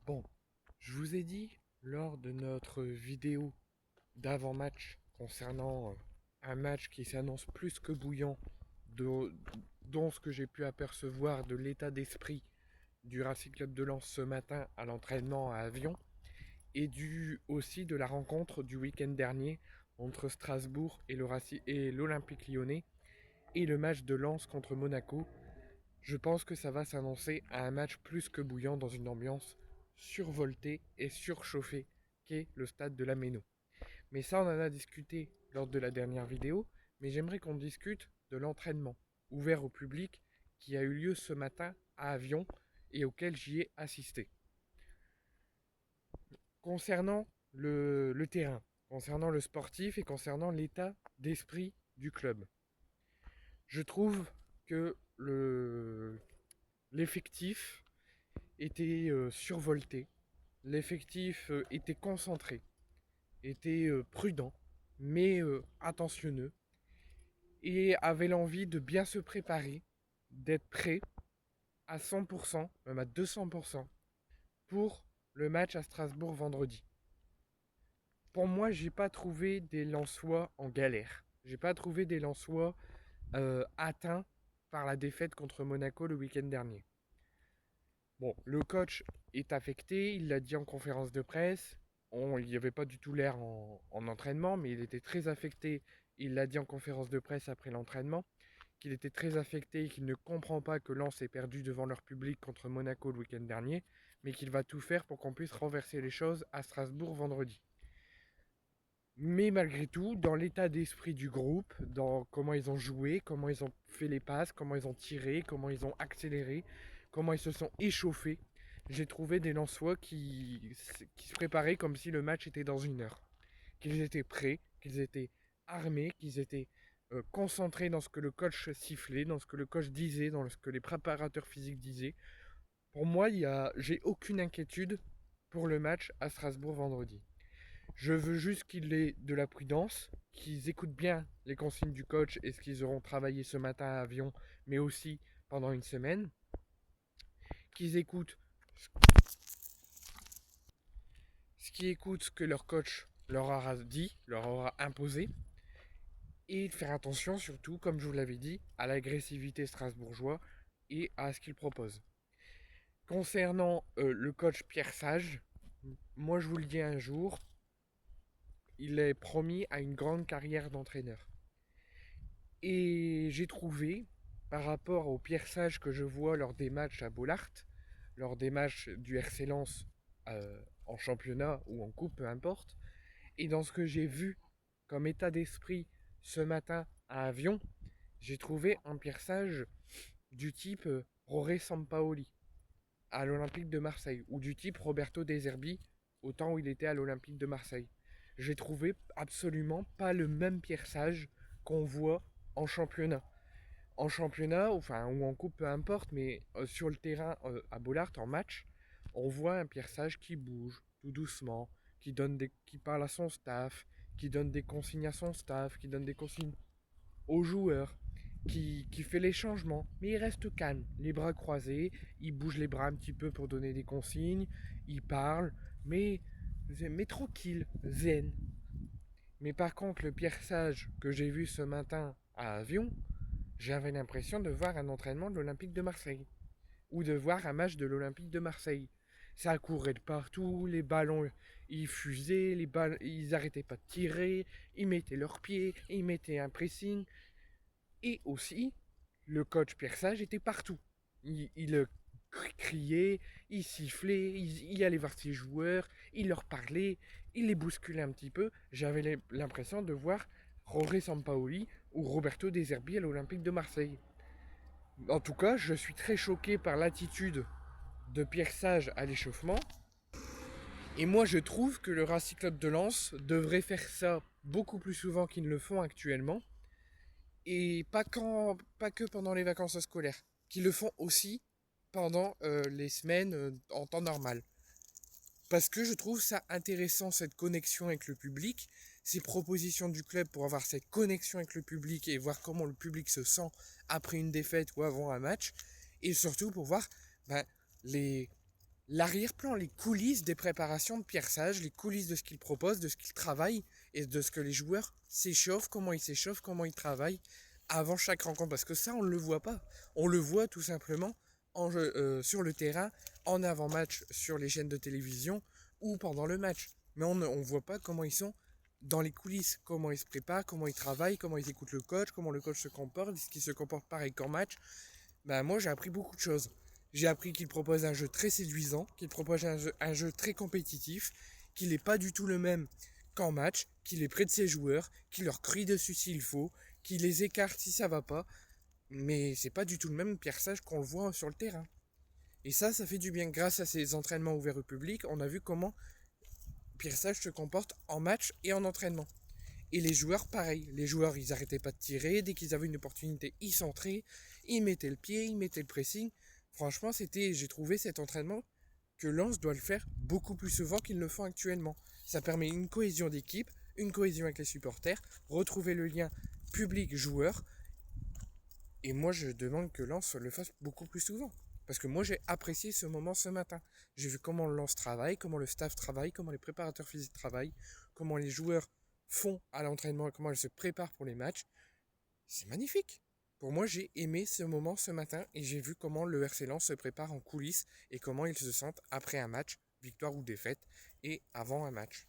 Bon, je vous ai dit lors de notre vidéo d'avant-match concernant un match qui s'annonce plus que bouillant, de, dont ce que j'ai pu apercevoir de l'état d'esprit du Racing Club de Lens ce matin à l'entraînement à Avion, et aussi de la rencontre du week-end dernier entre Strasbourg et l'Olympique Lyonnais, et le match de Lens contre Monaco. Je pense que ça va s'annoncer à un match plus que bouillant dans une ambiance survoltée et surchauffée qu'est le stade de la Méno. Mais ça, on en a discuté lors de la dernière vidéo, mais j'aimerais qu'on discute de l'entraînement ouvert au public qui a eu lieu ce matin à Avion et auquel j'y ai assisté. Concernant le terrain, concernant le sportif et concernant l'état d'esprit du club, je trouve que l'effectif était survolté, l'effectif était concentré, était prudent, mais attentionneux, et avait l'envie de bien se préparer, d'être prêt à 100%, même à 200%, pour le match à Strasbourg vendredi. Pour moi, j'ai pas trouvé des Lensois en galère. J'ai pas trouvé des Lensois atteints par la défaite contre Monaco le week-end dernier. Bon, le coach est affecté, il l'a dit en conférence de presse. Il n'y avait pas du tout l'air en entraînement, mais il était très affecté. Il l'a dit en conférence de presse après l'entraînement, qu'il était très affecté et qu'il ne comprend pas que Lens ait perdu devant leur public contre Monaco le week-end dernier, mais qu'il va tout faire pour qu'on puisse renverser les choses à Strasbourg vendredi. Mais malgré tout, dans l'état d'esprit du groupe, dans comment ils ont joué, comment ils ont fait les passes, comment ils ont tiré, comment ils ont accéléré, comment ils se sont échauffés, j'ai trouvé des Lensois qui se préparaient comme si le match était dans une heure. Qu'ils étaient prêts, qu'ils étaient armés, qu'ils étaient concentrés dans ce que le coach sifflait, dans ce que le coach disait, dans ce que les préparateurs physiques disaient. Pour moi, j'ai aucune inquiétude pour le match à Strasbourg vendredi. Je veux juste qu'il ait de la prudence, qu'ils écoutent bien les consignes du coach et ce qu'ils auront travaillé ce matin à Avion, mais aussi pendant une semaine. Qu'ils écoutent ce que leur coach leur aura dit, leur aura imposé. Et faire attention surtout, comme je vous l'avais dit, à l'agressivité strasbourgeoise et à ce qu'il propose. Concernant le coach Pierre Sage, moi je vous le dis un jour, il est promis à une grande carrière d'entraîneur. Et j'ai trouvé, par rapport au Pierre Sage que je vois lors des matchs à Bollaert, lors des matchs du RC Lens en championnat ou en coupe, peu importe, et dans ce que j'ai vu comme état d'esprit ce matin à Avion, j'ai trouvé un Pierre Sage du type Roré Sampaoli à l'Olympique de Marseille, ou du type Roberto De Zerbi au temps où il était à l'Olympique de Marseille. J'ai trouvé absolument pas le même Pierre Sage qu'on voit en championnat. En championnat, enfin, ou en coupe, peu importe, mais sur le terrain à Bollaert, en match, on voit un Pierre Sage qui bouge tout doucement, qui parle à son staff, qui donne des consignes à son staff, qui donne des consignes aux joueurs, qui fait les changements, mais il reste calme, les bras croisés, il bouge les bras un petit peu pour donner des consignes, il parle, mais tranquille, zen. Mais par contre, le Pierre Sage que j'ai vu ce matin à Avion, j'avais l'impression de voir un entraînement de l'Olympique de Marseille. Ou de voir un match de l'Olympique de Marseille. Ça courait de partout, les ballons, ils fusaient, ils arrêtaient pas de tirer, ils mettaient leurs pieds, ils mettaient un pressing. Et aussi, le coach Pierre Sage était partout. Il criait, il sifflait, il allait voir ses joueurs, il leur parlait, il les bousculait un petit peu. J'avais l'impression de voir Roré Sampaoli ou Roberto De Zerbi à l'Olympique de Marseille. En tout cas, je suis très choqué par l'attitude de Pierre Sage à l'échauffement. Et moi, je trouve que le Racing Club de Lens devrait faire ça beaucoup plus souvent qu'ils ne le font actuellement. Et pas que pendant les vacances scolaires. Qu'ils le font aussi pendant les semaines en temps normal. Parce que je trouve ça intéressant, cette connexion avec le public, ces propositions du club pour avoir cette connexion avec le public et voir comment le public se sent après une défaite ou avant un match. Et surtout pour voir ben, les, l'arrière-plan, les coulisses des préparations de Pierre Sage, les coulisses de ce qu'il propose, de ce qu'il travaille et de ce que les joueurs s'échauffent, comment ils travaillent avant chaque rencontre. Parce que ça, on ne le voit pas. On le voit tout simplement sur le terrain, en avant-match sur les chaînes de télévision ou pendant le match. Mais on ne voit pas comment ils sont dans les coulisses, comment ils se préparent, comment ils travaillent, comment ils écoutent le coach, comment le coach se comporte, est-ce qu'il se comporte pareil qu'en match. Ben, moi, j'ai appris beaucoup de choses. J'ai appris qu'il propose un jeu très séduisant, qu'il propose un jeu très compétitif, qu'il n'est pas du tout le même qu'en match, qu'il est près de ses joueurs, qu'il leur crie dessus s'il faut, qu'il les écarte si ça va pas. Mais c'est pas du tout le même Pierre Sage qu'on le voit sur le terrain. Et ça fait du bien. Grâce à ces entraînements ouverts au public, on a vu comment Pierre Sage se comporte en match et en entraînement. Et les joueurs, pareil. Les joueurs, ils arrêtaient pas de tirer. Dès qu'ils avaient une opportunité, ils centraient. Ils mettaient le pied, ils mettaient le pressing. Franchement, j'ai trouvé cet entraînement que Lens doit le faire beaucoup plus souvent qu'ils le font actuellement. Ça permet une cohésion d'équipe, une cohésion avec les supporters, retrouver le lien public-joueur. Et moi, je demande que Lens le fasse beaucoup plus souvent. Parce que moi, j'ai apprécié ce moment ce matin. J'ai vu comment Lens travaille, comment le staff travaille, comment les préparateurs physiques travaillent, comment les joueurs font à l'entraînement et comment ils se préparent pour les matchs. C'est magnifique. Pour moi, j'ai aimé ce moment ce matin et j'ai vu comment le RC Lens se prépare en coulisses et comment ils se sentent après un match, victoire ou défaite, et avant un match.